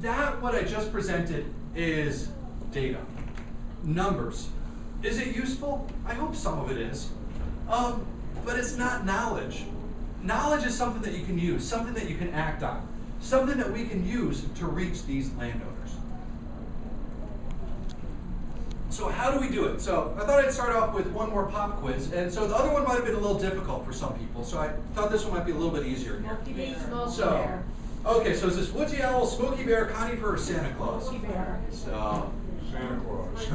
that what I just presented is data, numbers. Is it useful? I hope some of it is. But it's not knowledge. Knowledge is something that you can use, something that you can act on, something that we can use to reach these landowners. So how do we do it? So I thought I'd start off with one more pop quiz. And so the other one might have been a little difficult for some people. So I thought this one might be a little bit easier here. So, okay, so is this Woodsy Owl, Smokey Bear, Conifer, or Santa Claus? Smokey Bear. So, Santa Claus.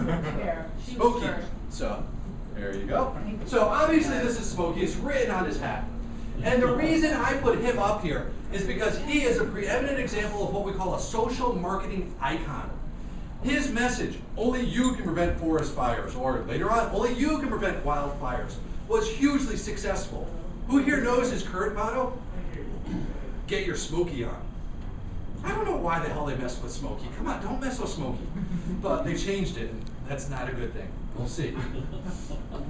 Smokey. So, there you go. So obviously this is Smokey. It's written on his hat. And the reason I put him up here is because he is a preeminent example of what we call a social marketing icon. His message, only you can prevent forest fires, or later on, only you can prevent wildfires, was hugely successful. Who here knows his current motto? Get your Smokey on. I don't know why the hell they messed with Smokey. Come on, don't mess with Smokey. But they changed it, and that's not a good thing. We'll see.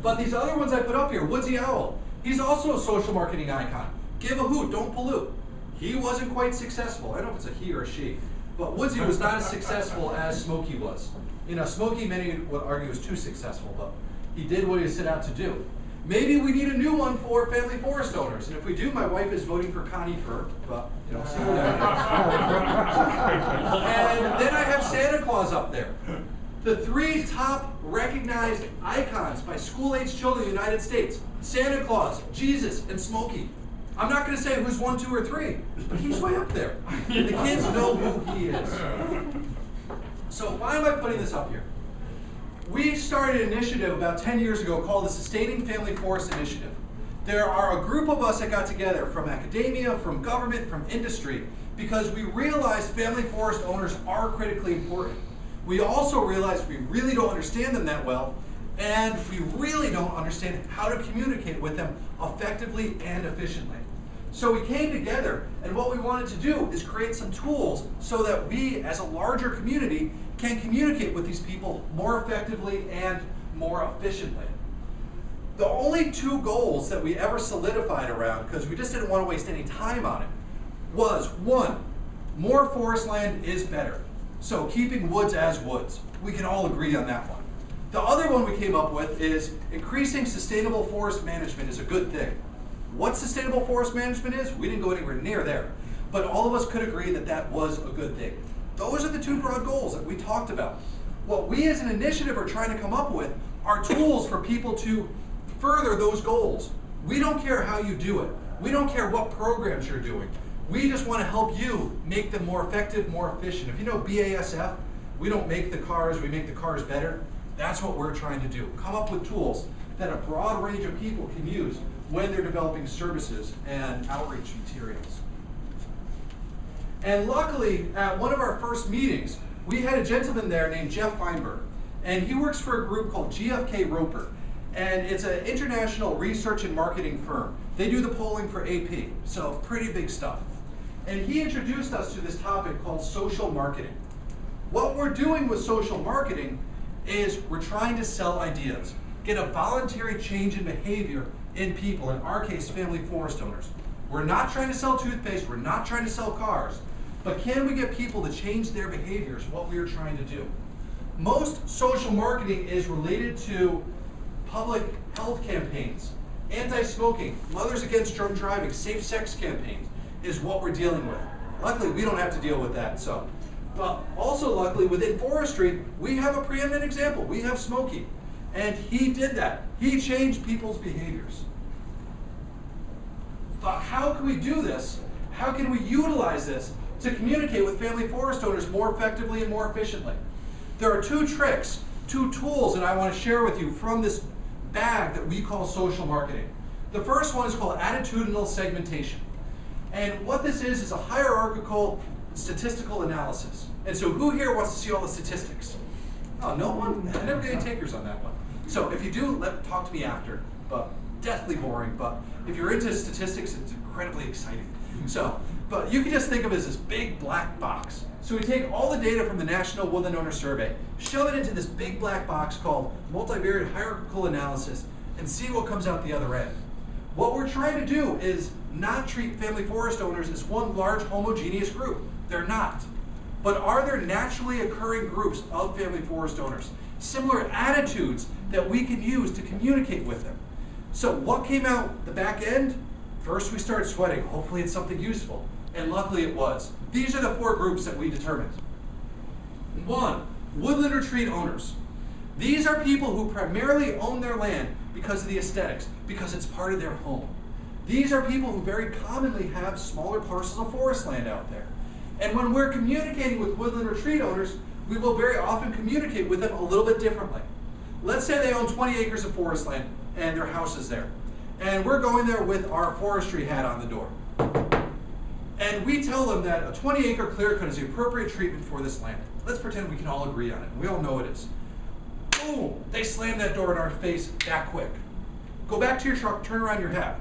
But these other ones I put up here, Woodsy Owl, he's also a social marketing icon. Give a hoot, don't pollute. He wasn't quite successful. I don't know if it's a he or a she. But Woodsy was not as successful as Smokey was. You know, Smokey, many would argue, was too successful, but he did what he set out to do. Maybe we need a new one for family forest owners, and if we do, my wife is voting for Conifer, but you know, see what And then I have Santa Claus up there. The three top recognized icons by school-age children in the United States: Santa Claus, Jesus, and Smokey. I'm not going to say who's 1, 2, or 3, but he's way up there. The kids know who he is. So why am I putting this up here? We started an initiative about 10 years ago called the Sustaining Family Forest Initiative. There are a group of us that got together from academia, from government, from industry, because we realized family forest owners are critically important. We also realized we really don't understand them that well, and we really don't understand how to communicate with them effectively and efficiently. So we came together, and what we wanted to do is create some tools so that we, as a larger community, can communicate with these people more effectively and more efficiently. The only two goals that we ever solidified around, because we just didn't want to waste any time on it, was one, more forest land is better. So keeping woods as woods. We can all agree on that one. The other one we came up with is increasing sustainable forest management is a good thing. What sustainable forest management is, we didn't go anywhere near there. But all of us could agree that that was a good thing. Those are the two broad goals that we talked about. What we as an initiative are trying to come up with are tools for people to further those goals. We don't care how you do it. We don't care what programs you're doing. We just want to help you make them more effective, more efficient. If you know BASF, we don't make the cars, we make the cars better. That's what we're trying to do. Come up with tools that a broad range of people can use when they're developing services and outreach materials. And luckily, at one of our first meetings, we had a gentleman there named Jeff Feinberg. And he works for a group called GFK Roper. And it's an international research and marketing firm. They do the polling for AP, so pretty big stuff. And he introduced us to this topic called social marketing. What we're doing with social marketing is we're trying to sell ideas, get a voluntary change in behavior in people, in our case, family forest owners. We're not trying to sell toothpaste, we're not trying to sell cars, but can we get people to change their behaviors, what we are trying to do? Most social marketing is related to public health campaigns, anti-smoking, mothers against drunk driving, safe sex campaigns is what we're dealing with. Luckily, we don't have to deal with that. So, but also luckily within forestry, we have a preeminent example. We have Smokey, and he did that. He changed people's behaviors. But how can we do this? How can we utilize this to communicate with family forest owners more effectively and more efficiently? There are two tricks, two tools that I want to share with you from this bag that we call social marketing. The first one is called attitudinal segmentation. And what this is a hierarchical statistical analysis. And so who here wants to see all the statistics? Oh, no one? I never get any takers on that one. So if you do, talk to me after. But deathly boring, but if you're into statistics, it's incredibly exciting. So, but you can just think of it as this big black box. So we take all the data from the National Woodland Owner Survey, shove it into this big black box called multivariate hierarchical analysis, and see what comes out the other end. What we're trying to do is not treat family forest owners as one large homogeneous group. They're not. but are there naturally occurring groups of family forest owners? Similar attitudes that we can use to communicate with them. So what came out the back end? First we started sweating. Hopefully it's something useful. And luckily it was. These are the 4 groups that we determined. 1, woodland retreat owners. These are people who primarily own their land because of the aesthetics, because it's part of their home. These are people who very commonly have smaller parcels of forest land out there. And when we're communicating with woodland retreat owners, we will very often communicate with them a little bit differently. Let's say they own 20 acres of forest land and their house is there. And we're going there with our forestry hat on the door. And we tell them that a 20-acre clear cut is the appropriate treatment for this land. Let's pretend we can all agree on it. We all know it is. Boom! They slam that door in our face that quick. Go back to your truck, turn around your hat.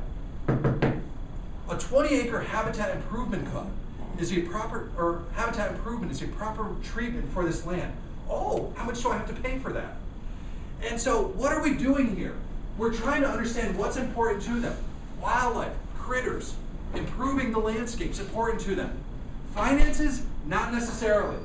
A 20-acre habitat improvement cut is a proper, or habitat improvement is a proper treatment for this land. Oh, how much do I have to pay for that? And so what are we doing here? We're trying to understand what's important to them. Wildlife, critters, improving the landscape's important to them. Finances, not necessarily.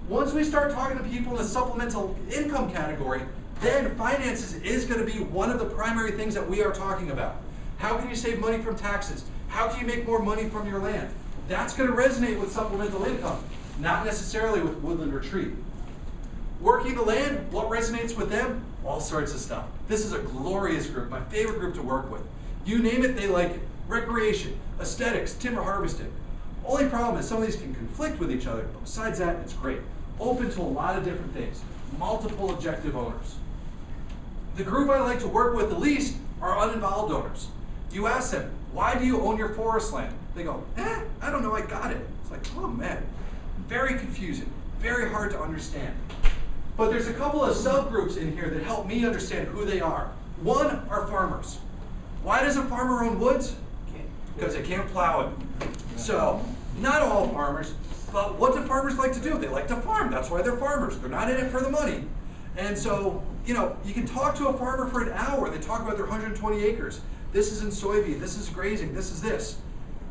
Once we start talking to people in the supplemental income category, then finances is going to be one of the primary things that we are talking about. How can you save money from taxes? How can you make more money from your land? That's going to resonate with supplemental income, not necessarily with woodland retreat. Working the land, what resonates with them? All sorts of stuff. This is a glorious group, my favorite group to work with. You name it, they like it. Recreation, aesthetics, timber harvesting. Only problem is some of these can conflict with each other, but besides that, it's great. Open to a lot of different things. Multiple objective owners. The group I like to work with the least are uninvolved owners. You ask them, why do you own your forest land? They go, I don't know, I got it. It's like, oh man, very confusing, very hard to understand. But there's a couple of subgroups in here that help me understand who they are. One are farmers. Why does a farmer own woods? Because they can't plow it. So, not all farmers, but what do farmers like to do? They like to farm. That's why they're farmers. They're not in it for the money. And so, you can talk to a farmer for an hour. They talk about their 120 acres. This is in soybean. This is grazing. This is this.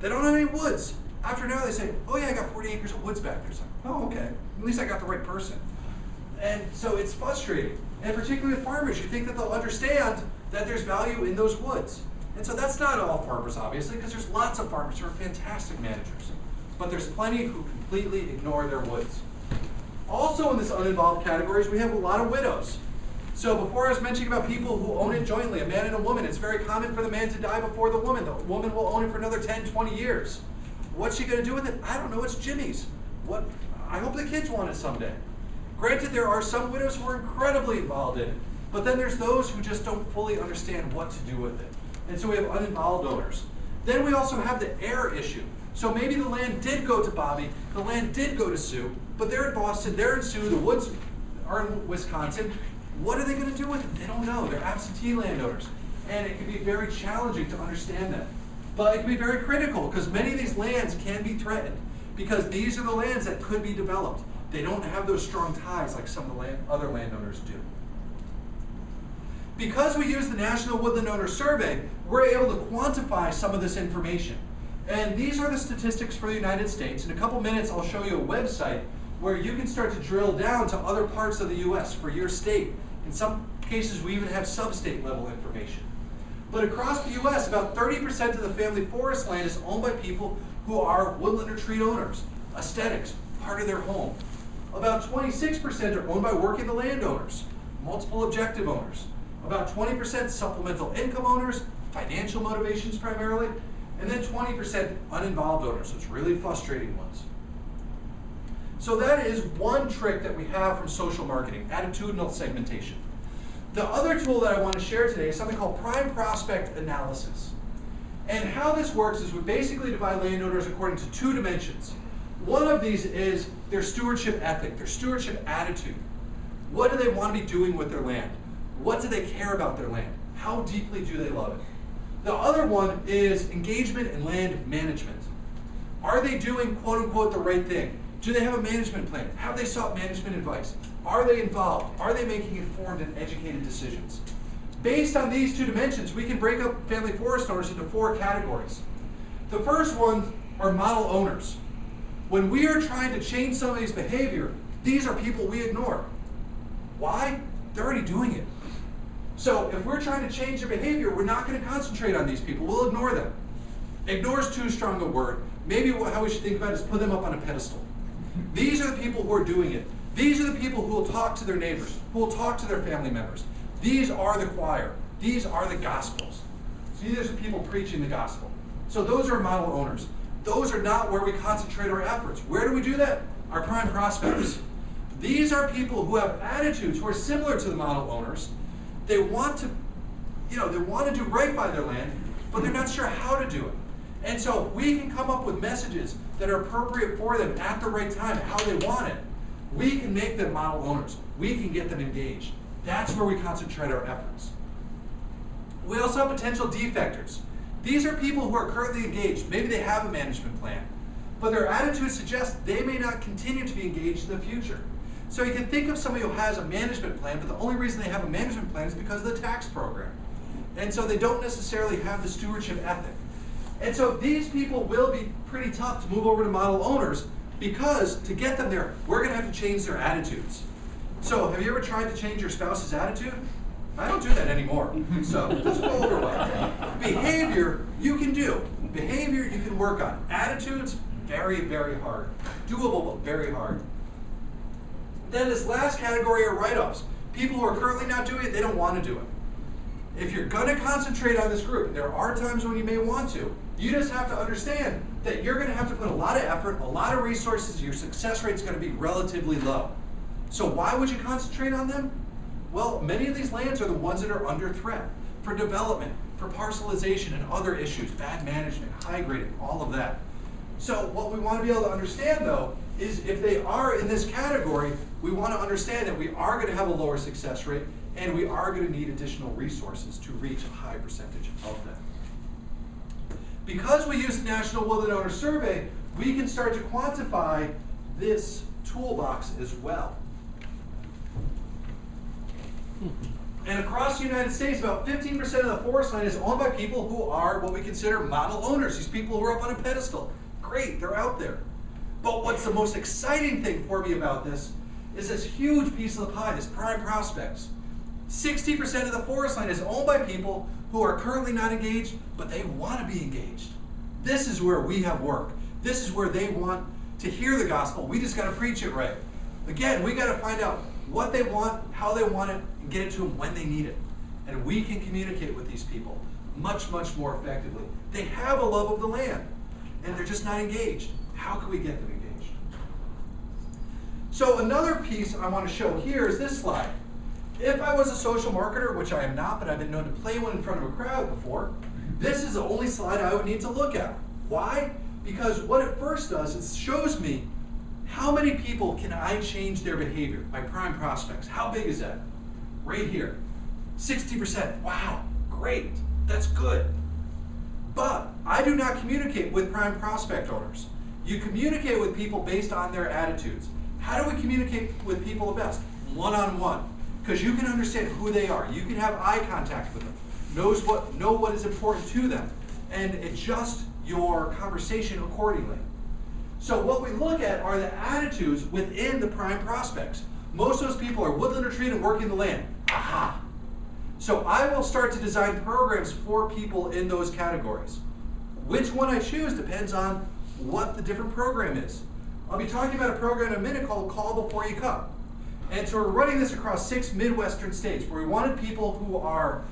They don't have any woods. After an hour, they say, oh yeah, I got 40 acres of woods back there. So, oh, okay. At least I got the right person. And so it's frustrating. And particularly with farmers, you think that they'll understand that there's value in those woods. And so that's not all farmers, obviously, because there's lots of farmers who are fantastic managers. But there's plenty who completely ignore their woods. Also in this uninvolved categories, we have a lot of widows. So before I was mentioning about people who own it jointly, a man and a woman, it's very common for the man to die before the woman. The woman will own it for another 10, 20 years. What's she going to do with it? I don't know. It's Jimmy's. I hope the kids want it someday. Granted, there are some widows who are incredibly involved in it, but then there's those who just don't fully understand what to do with it. And so we have uninvolved owners. Then we also have the heir issue. So maybe the land did go to Bobby, the land did go to Sue, but they're in Boston, they're in Sue, the woods are in Wisconsin. What are they going to do with it? They don't know. They're absentee landowners. And it can be very challenging to understand that. But it can be very critical because many of these lands can be threatened because these are the lands that could be developed. They don't have those strong ties like some of the other landowners do. Because we use the National Woodland Owner Survey, we're able to quantify some of this information. And these are the statistics for the United States. In a couple minutes, I'll show you a website where you can start to drill down to other parts of the U.S. for your state. In some cases, we even have sub-state level information. But across the U.S., about 30% of the family forest land is owned by people who are woodland retreat owners, aesthetics, part of their home. About 26% are owned by working the landowners, multiple objective owners. About 20% supplemental income owners, financial motivations primarily, and then 20% uninvolved owners, so it's really frustrating ones. So that is one trick that we have from social marketing, attitudinal segmentation. The other tool that I want to share today is something called prime prospect analysis. And how this works is we basically divide landowners according to 2 dimensions. One of these is their stewardship ethic, their stewardship attitude. What do they want to be doing with their land? What do they care about their land? How deeply do they love it? The other one is engagement in land management. Are they doing quote unquote the right thing? Do they have a management plan? Have they sought management advice? Are they involved? Are they making informed and educated decisions? Based on these 2 dimensions, we can break up family forest owners into 4 categories. The first one are model owners. When we are trying to change somebody's behavior, these are people we ignore. Why? They're already doing it. So if we're trying to change their behavior, we're not going to concentrate on these people. We'll ignore them. Ignore is too strong a word. Maybe how we should think about it is put them up on a pedestal. These are the people who are doing it. These are the people who will talk to their neighbors, who will talk to their family members. These are the choir. These are the gospels. See, these are people preaching the gospel. So those are model owners. Those are not where we concentrate our efforts. Where do we do that? Our prime prospects. These are people who have attitudes who are similar to the model owners. They want to, they want to do right by their land, but they're not sure how to do it. And so if we can come up with messages that are appropriate for them at the right time, how they want it, we can make them model owners. We can get them engaged. That's where we concentrate our efforts. We also have potential defectors. These are people who are currently engaged. Maybe they have a management plan, but their attitudes suggest they may not continue to be engaged in the future. So you can think of somebody who has a management plan, but the only reason they have a management plan is because of the tax program. And so they don't necessarily have the stewardship ethic. And so these people will be pretty tough to move over to model owners, because to get them there, we're going to have to change their attitudes. So have you ever tried to change your spouse's attitude? I don't do that anymore. So just go over one. Behavior, you can do. Behavior, you can work on. Attitudes, very, very hard. Doable, but very hard. Then this last category are write-offs. People who are currently not doing it, they don't want to do it. If you're going to concentrate on this group, there are times when you may want to, you just have to understand that you're going to have to put a lot of effort, a lot of resources, your success rate is going to be relatively low. So why would you concentrate on them? Well, many of these lands are the ones that are under threat for development, for parcelization and other issues, bad management, high grading, all of that. So what we want to be able to understand, though, is if they are in this category, we want to understand that we are going to have a lower success rate, and we are going to need additional resources to reach a high percentage of them. Because we use the National Woodland Owner Survey, we can start to quantify this toolbox as well. And across the United States, about 15% of the forest land is owned by people who are what we consider model owners. These people who are up on a pedestal. Great, they're out there. But what's the most exciting thing for me about this is this huge piece of the pie, this prime prospects. 60% of the forest land is owned by people who are currently not engaged, but they want to be engaged. This is where we have work. This is where they want to hear the gospel. We just got to preach it right. Again, we got to find out what they want, how they want it, and get it to them when they need it. And we can communicate with these people much, much more effectively. They have a love of the land, and they're just not engaged. How can we get them engaged? So another piece I want to show here is this slide. If I was a social marketer, which I am not, but I've been known to play one in front of a crowd before, this is the only slide I would need to look at. Why? Because what it first does is shows me how many people can I change their behavior, my prime prospects. How big is that? Right here. 60%. Wow, great. That's good. But I do not communicate with prime prospect owners. You communicate with people based on their attitudes. How do we communicate with people the best? One-on-one. Because you can understand who they are. You can have eye contact with them. Know what is important to them. And adjust your conversation accordingly. So what we look at are the attitudes within the prime prospects. Most of those people are woodland retreat and working the land. Aha! So I will start to design programs for people in those categories. Which one I choose depends on what the different program is. I'll be talking about a program in a minute called Call Before You Come. And so we're running this across 6 Midwestern states where we wanted people who are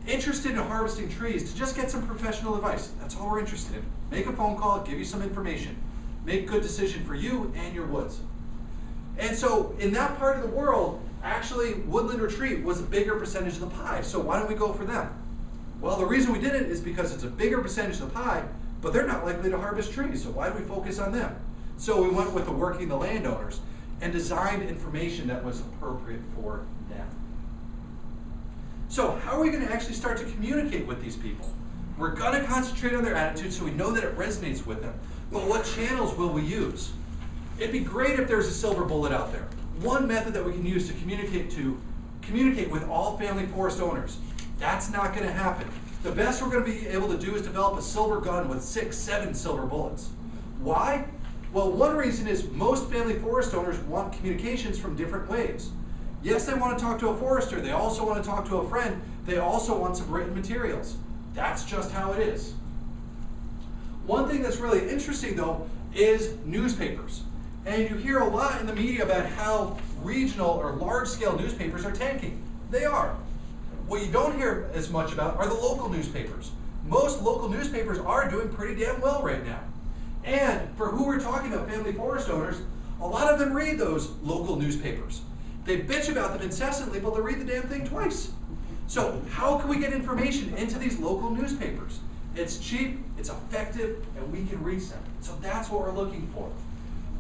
interested in harvesting trees to just get some professional advice. That's all we're interested in. Make a phone call, give you some information. Make a good decision for you and your woods. And so in that part of the world, actually woodland retreat was a bigger percentage of the pie. So why don't we go for them? Well, the reason we did it is because it's a bigger percentage of the pie, but they're not likely to harvest trees. So why do we focus on them? So we went with the working the landowners and designed information that was appropriate for them. So how are we going to actually start to communicate with these people? We're going to concentrate on their attitude so we know that it resonates with them. But what channels will we use? It'd be great if there's a silver bullet out there. One method that we can use to communicate with all family forest owners. That's not going to happen. The best we're going to be able to do is develop a silver gun with 6, 7 silver bullets. Why? Well, one reason is most family forest owners want communications from different ways. Yes, they want to talk to a forester. They also want to talk to a friend. They also want some written materials. That's just how it is. One thing that's really interesting, though, is newspapers. And you hear a lot in the media about how regional or large-scale newspapers are tanking. They are. What you don't hear as much about are the local newspapers. Most local newspapers are doing pretty damn well right now. And for who we're talking about, family forest owners, a lot of them read those local newspapers. They bitch about them incessantly, but they'll read the damn thing twice. So how can we get information into these local newspapers? It's cheap, it's effective, and we can reach them. So that's what we're looking for.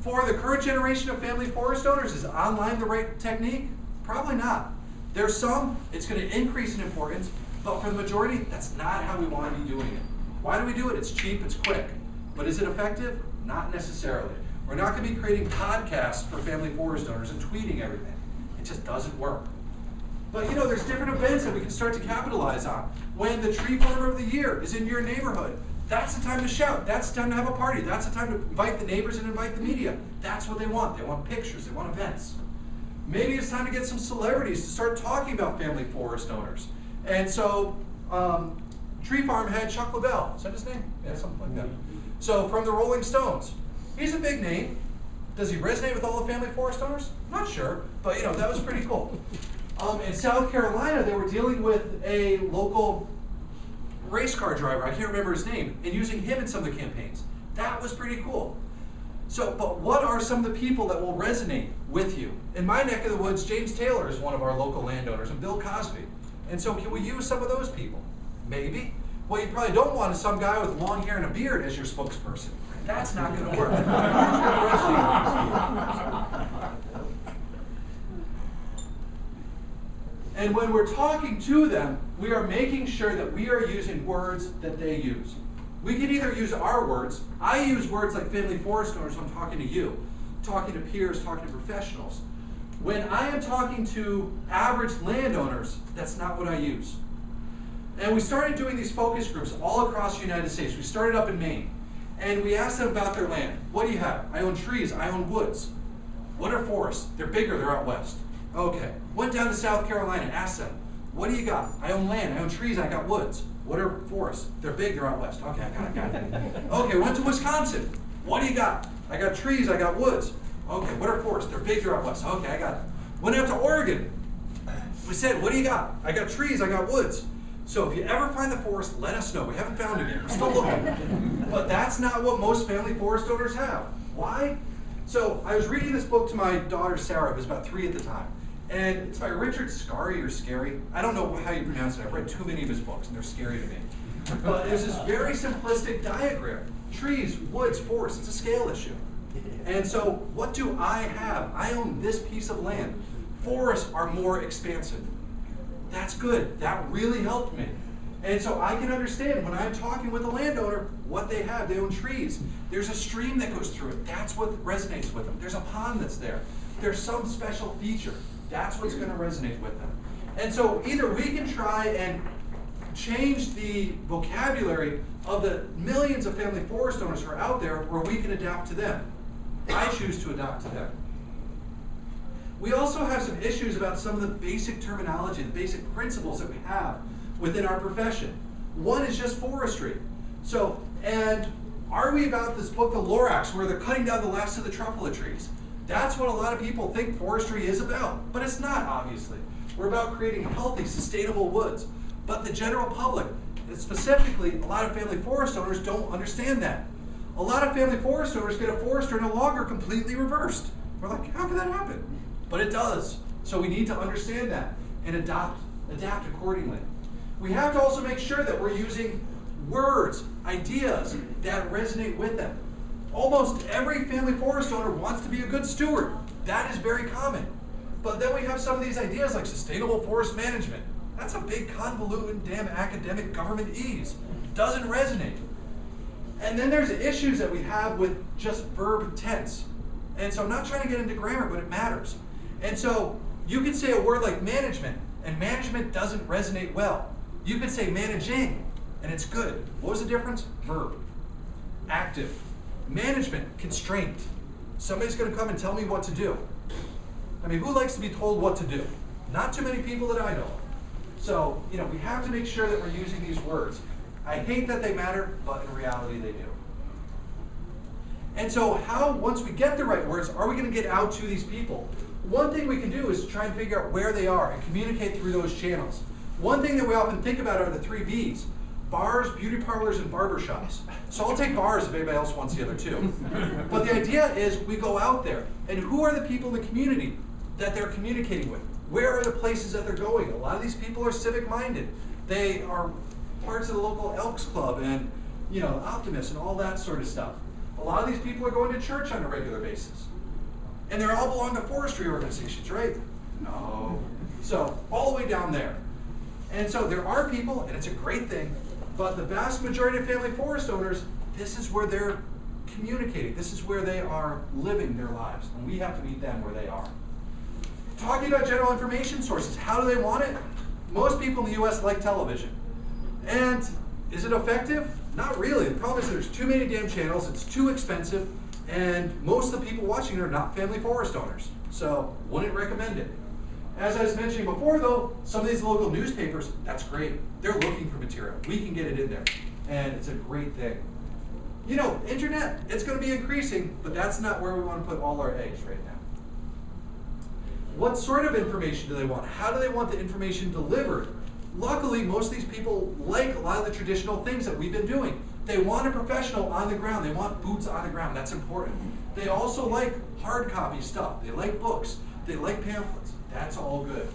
For the current generation of family forest owners, is online the right technique? Probably not. There's some, it's going to increase in importance, but for the majority, that's not how we want to be doing it. Why do we do it? It's cheap, it's quick. But is it effective? Not necessarily. We're not going to be creating podcasts for family forest owners and tweeting everything. It just doesn't work. But you know, there's different events that we can start to capitalize on. When the tree farmer of the year is in your neighborhood, that's the time to shout. That's the time to have a party. That's the time to invite the neighbors and invite the media. That's what they want. They want pictures. They want events. Maybe it's time to get some celebrities to start talking about family forest owners. And so, Tree Farm had Chuck Leavell. Is that his name? Yeah, something like that. So, from the Rolling Stones. He's a big name. Does he resonate with all the family forest owners? Not sure, but you know, that was pretty cool. In South Carolina, they were dealing with a local race car driver, I can't remember his name, and using him in some of the campaigns. That was pretty cool. So, but what are some of the people that will resonate with you? In my neck of the woods, James Taylor is one of our local landowners, and Bill Cosby. And so can we use some of those people? Maybe. What you probably don't want is some guy with long hair and a beard as your spokesperson. That's not going to work. And when we're talking to them, we are making sure that we are using words that they use. We can either use our words. I use words like family forest owners when I'm talking to you, talking to peers, talking to professionals. When I am talking to average landowners, that's not what I use. And we started doing these focus groups all across the United States. We started up in Maine. And we asked them about their land. What do you have? I own trees, I own woods. What are forests? They're bigger, they're out west. Okay. Went down to South Carolina, asked them, what do you got? I own land, I own trees, I got woods. What are forests? They're big, they're out west. Okay, I got it. Okay, went to Wisconsin. What do you got? I got trees, I got woods. Okay, what are forests? They're big, they're out west. Okay, I got it. Went out to Oregon. We said, what do you got? I got trees, I got woods. So if you ever find the forest, let us know. We haven't found it yet. We're still looking. But that's not what most family forest owners have. Why? So I was reading this book to my daughter Sarah, who was about 3 at the time. And it's by Richard Scarry or Scary. I don't know how you pronounce it. I've read too many of his books and they're scary to me. But there's this very simplistic diagram. Trees, woods, forests. It's a scale issue. And so what do I have? I own this piece of land. Forests are more expansive. That's good. That really helped me. And so I can understand when I'm talking with a landowner what they have. They own trees. There's a stream that goes through it. That's what resonates with them. There's a pond that's there. There's some special feature. That's what's going to resonate with them. And so either we can try and change the vocabulary of the millions of family forest owners who are out there, or we can adapt to them. I choose to adapt to them. We also have some issues about some of the basic terminology, the basic principles that we have within our profession. One is just forestry. So, and are we about this book, The Lorax, where they're cutting down the last of the truffula trees? That's what a lot of people think forestry is about, but it's not, obviously. We're about creating healthy, sustainable woods. But the general public, and specifically a lot of family forest owners, don't understand that. A lot of family forest owners get a forester no longer completely reversed. We're like, how can that happen? But it does. So we need to understand that and adapt accordingly. We have to also make sure that we're using words, ideas that resonate with them. Almost every family forest owner wants to be a good steward. That is very common. But then we have some of these ideas like sustainable forest management. That's a big convoluted damn academic government ease. Doesn't resonate. And then there's issues that we have with just verb tense. And so I'm not trying to get into grammar, but it matters. And so you can say a word like management, and management doesn't resonate well. You could say managing, and it's good. What was the difference? Verb. Active. Management, constraint. Somebody's going to come and tell me what to do. I mean, who likes to be told what to do? Not too many people that I know. So, we have to make sure that we're using these words. I hate that they matter, but in reality they do. And so how, once we get the right words, are we going to get out to these people? One thing we can do is try and figure out where they are and communicate through those channels. One thing that we often think about are the 3 Bs. Bars, beauty parlors, and barbershops. So I'll take bars if anybody else wants the other 2. But the idea is we go out there, and who are the people in the community that they're communicating with? Where are the places that they're going? A lot of these people are civic-minded. They are parts of the local Elks Club and, Optimists and all that sort of stuff. A lot of these people are going to church on a regular basis. And they all belong to forestry organizations, right? No. So all the way down there. And so there are people, and it's a great thing, but the vast majority of family forest owners, this is where they're communicating. This is where they are living their lives, and we have to meet them where they are. Talking about general information sources, how do they want it? Most people in the US like television. And is it effective? Not really. The problem is there's too many damn channels, it's too expensive, and most of the people watching it are not family forest owners. So, wouldn't recommend it. As I was mentioning before though, some of these local newspapers, that's great. They're looking for material. We can get it in there. And it's a great thing. Internet, it's going to be increasing, but that's not where we want to put all our eggs right now. What sort of information do they want? How do they want the information delivered? Luckily, most of these people like a lot of the traditional things that we've been doing. They want a professional on the ground. They want boots on the ground. That's important. They also like hard copy stuff. They like books. They like pamphlets. That's all good.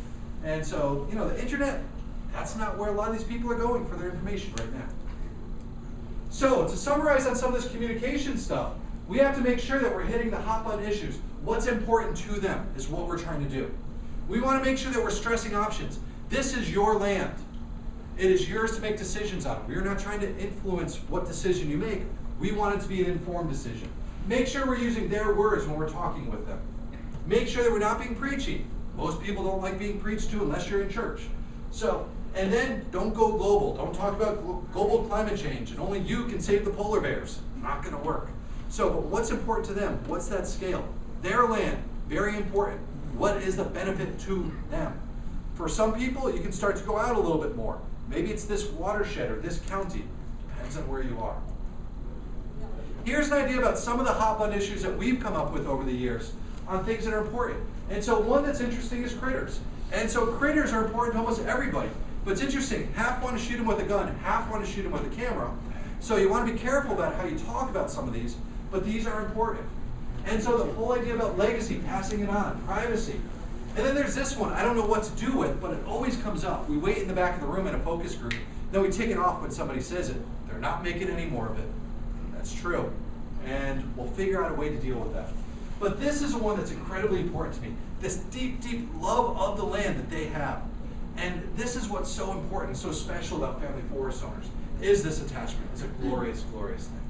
And so, the internet, that's not where a lot of these people are going for their information right now. So, to summarize on some of this communication stuff, we have to make sure that we're hitting the hot button issues. What's important to them is what we're trying to do. We want to make sure that we're stressing options. This is your land. It is yours to make decisions on. We are not trying to influence what decision you make. We want it to be an informed decision. Make sure we're using their words when we're talking with them. Make sure that we're not being preachy. Most people don't like being preached to unless you're in church. So, and then don't go global. Don't talk about global climate change and only you can save the polar bears. Not going to work. So, but what's important to them? What's that scale? Their land, very important. What is the benefit to them? For some people, you can start to go out a little bit more. Maybe it's this watershed or this county. Depends on where you are. Here's an idea about some of the hot button issues that we've come up with over the years on things that are important. And so one that's interesting is critters. And so critters are important to almost everybody. But it's interesting, half want to shoot them with a gun, half want to shoot them with a camera. So you want to be careful about how you talk about some of these, but these are important. And so the whole idea about legacy, passing it on, privacy. And then there's this one, I don't know what to do with, but it always comes up. We wait in the back of the room in a focus group, then we take it off when somebody says it. They're not making any more of it. That's true. And we'll figure out a way to deal with that. But this is the one that's incredibly important to me. This deep, deep love of the land that they have. And this is what's so important, so special about family forest owners, is this attachment. It's a glorious, glorious thing.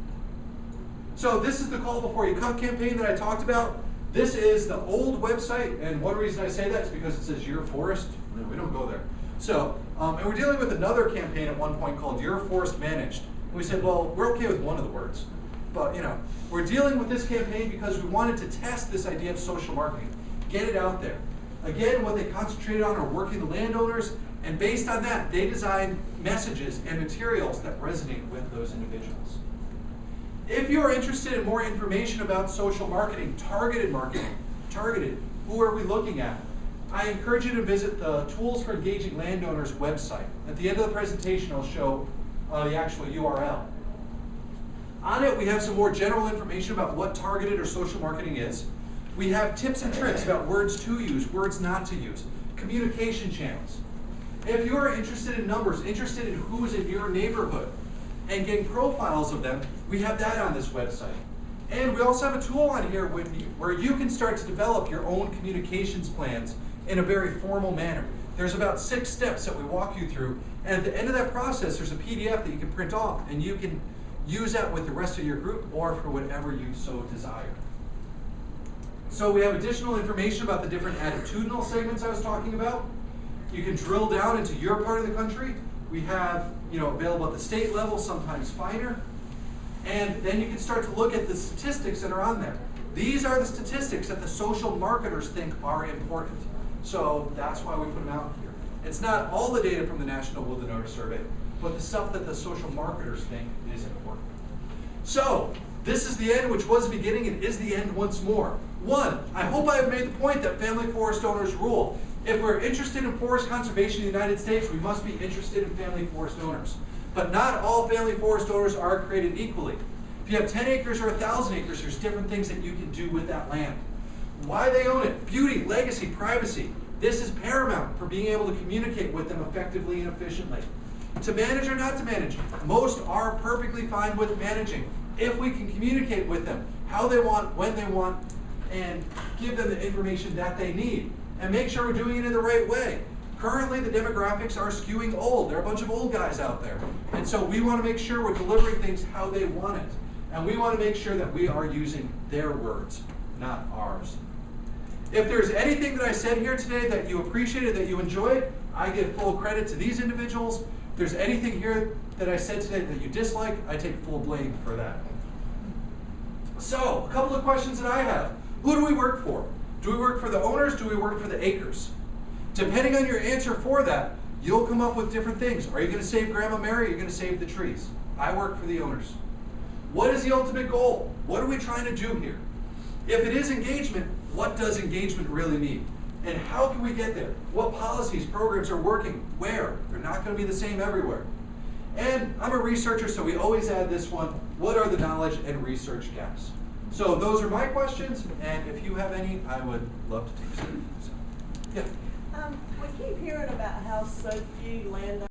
So this is the Call Before You Come campaign that I talked about. This is the old website, and one reason I say that is because it says Your Forest. No, we don't go there. So, and we're dealing with another campaign at one point called Your Forest Managed. And we said, well, we're okay with one of the words. But, we're dealing with this campaign because we wanted to test this idea of social marketing. Get it out there. Again, what they concentrated on are working the landowners, and based on that, they designed messages and materials that resonate with those individuals. If you are interested in more information about social marketing, who are we looking at? I encourage you to visit the Tools for Engaging Landowners website. At the end of the presentation, I'll show the actual URL. On it, we have some more general information about what targeted or social marketing is. We have tips and tricks about words to use, words not to use, communication channels. If you are interested in numbers, interested in who's in your neighborhood, and getting profiles of them, we have that on this website. And we also have a tool on here where you can start to develop your own communications plans in a very formal manner. There's about 6 steps that we walk you through, and at the end of that process, there's a PDF that you can print off, and you can use that with the rest of your group or for whatever you so desire. So we have additional information about the different attitudinal segments I was talking about. You can drill down into your part of the country. We have, available at the state level, sometimes finer. And then you can start to look at the statistics that are on there. These are the statistics that the social marketers think are important. So that's why we put them out here. It's not all the data from the National Will to Notice Survey, but the stuff that the social marketers think is important. So this is the end, which was the beginning, and is the end once more. One, I hope I have made the point that family forest owners rule. If we're interested in forest conservation in the United States, we must be interested in family forest owners. But not all family forest owners are created equally. If you have 10 acres or 1,000 acres, there's different things that you can do with that land. Why they own it, beauty, legacy, privacy. This is paramount for being able to communicate with them effectively and efficiently. To manage or not to manage, most are perfectly fine with managing if we can communicate with them how they want, when they want, and give them the information that they need. And make sure we're doing it in the right way. Currently, the demographics are skewing old. There are a bunch of old guys out there. And so we want to make sure we're delivering things how they want it. And we want to make sure that we are using their words, not ours. If there's anything that I said here today that you appreciated, that you enjoyed, I give full credit to these individuals. If there's anything here that I said today that you dislike, I take full blame for that. So, a couple of questions that I have. Who do we work for? Do we work for the owners? Do we work for the acres? Depending on your answer for that, you'll come up with different things. Are you going to save Grandma Mary? Or are you going to save the trees? I work for the owners. What is the ultimate goal? What are we trying to do here? If it is engagement, what does engagement really mean? And how can we get there? What policies, programs are working? Where? They're not going to be the same everywhere. And I'm a researcher, so we always add this one. What are the knowledge and research gaps? So those are my questions, and if you have any, I would love to take some. So, yeah. We keep hearing about how so few landowners